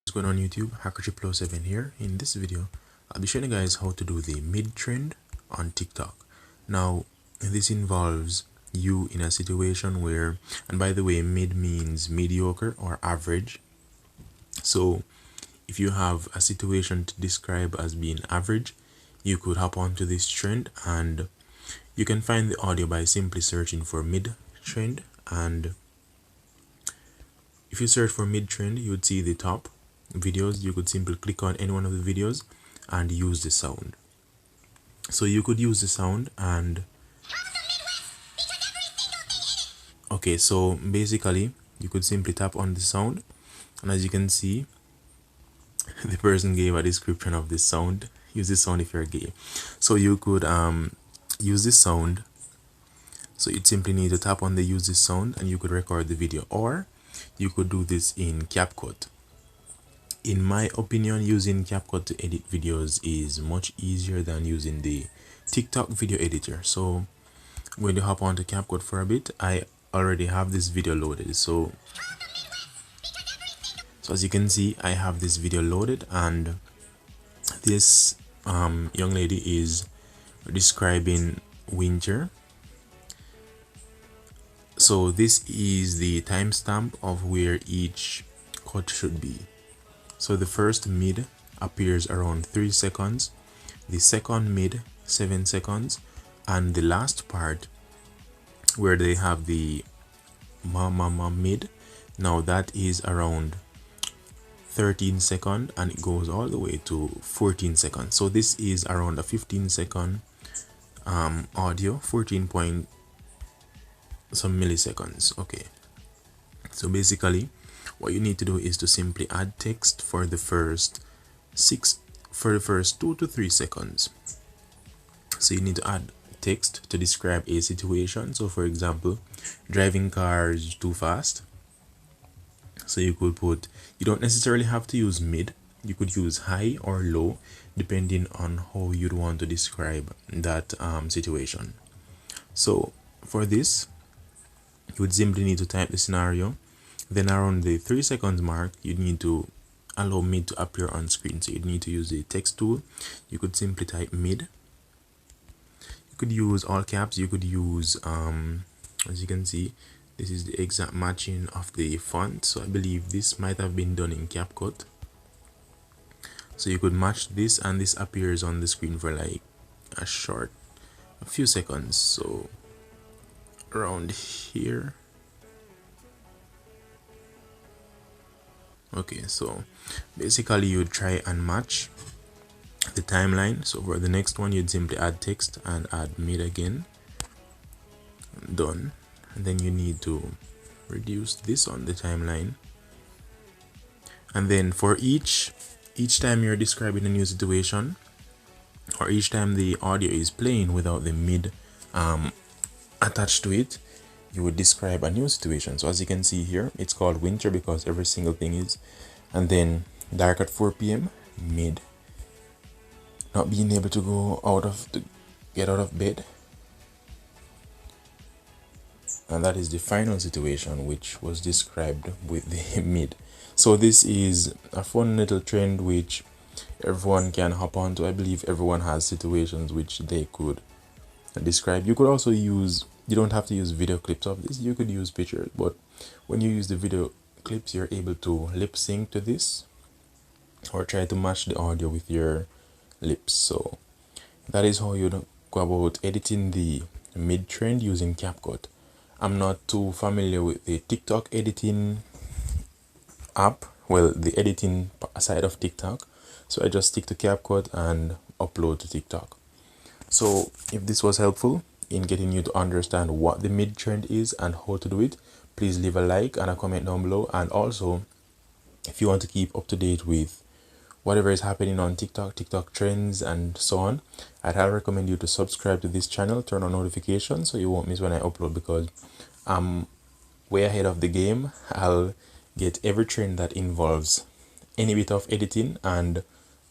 What's going on YouTube? HackerChip07 here. In this video, I'll be showing you guys how to do the mid trend on TikTok. Now, this involves you in a situation where, and by the way, mid means mediocre or average. So if you have a situation to describe as being average, you could hop onto this trend, and you can find the audio by simply searching for mid trend. And if you search for mid trend, you would see the top videos. You could simply click on any one of the videos and use the sound. So you could use the sound and okay, so basically you could simply tap on the sound, and as you can see, the person gave a description of this sound. Use this sound if you're gay. So you could use this sound. So you'd simply need to tap on the use this sound and you could record the video, or you could do this in CapCut. In my opinion, using CapCut to edit videos is much easier than using the TikTok video editor. So I'm going to hop onto CapCut for a bit. I already have this video loaded. So as you can see, I have this video loaded, and this young lady is describing winter. So this is the timestamp of where each cut should be. So the first mid appears around 3 seconds, the second mid 7 seconds, and the last part where they have the ma mid, now that is around 13 seconds, and it goes all the way to 14 seconds. So this is around a 15-second audio, 14 point some milliseconds. Okay, so basically what you need to do is to simply add text for the first 2 to 3 seconds. So you need to add text to describe a situation. So for example, driving cars too fast. So you could put, you don't necessarily have to use mid, you could use high or low depending on how you'd want to describe that situation. So for this, you would simply need to type the scenario. Then around the 3 seconds mark, you need to allow mid to appear on screen. So you need to use the text tool. You could simply type mid. You could use all caps. You could use, as you can see, this is the exact matching of the font. So I believe this might have been done in CapCut. So you could match this, and this appears on the screen for like a few seconds. So around here. Okay, so basically you'd try and match the timeline. So for the next one, you'd simply add text and add mid again. Done. And then you need to reduce this on the timeline. And then for each time you're describing a new situation, or each time the audio is playing without the mid attached to it, you would describe a new situation. So as you can see here, it's called winter because every single thing is. And then dark at 4 p.m, mid, not being able to get out of bed. And that is the final situation, which was described with the mid. So this is a fun little trend which everyone can hop onto. I believe everyone has situations which they could describe. You could also use, you don't have to use video clips of this, you could use pictures, but when you use the video clips, you're able to lip sync to this or try to match the audio with your lips. So that is how you go about editing the mid trend using CapCut. I'm not too familiar with the TikTok editing app, well, the editing side of TikTok, so I just stick to CapCut and upload to TikTok. So if this was helpful in getting you to understand what the mid trend is and how to do it, please leave a like and a comment down below. And also, if you want to keep up to date with whatever is happening on TikTok trends and so on, I'd highly recommend you to subscribe to this channel, turn on notifications so you won't miss when I upload, because I'm way ahead of the game. I'll get every trend that involves any bit of editing, and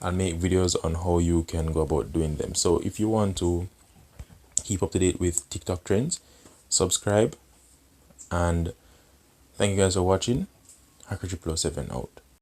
I'll make videos on how you can go about doing them. So if you want to keep up to date with TikTok trends, subscribe, and thank you guys for watching. HackerChip07 out.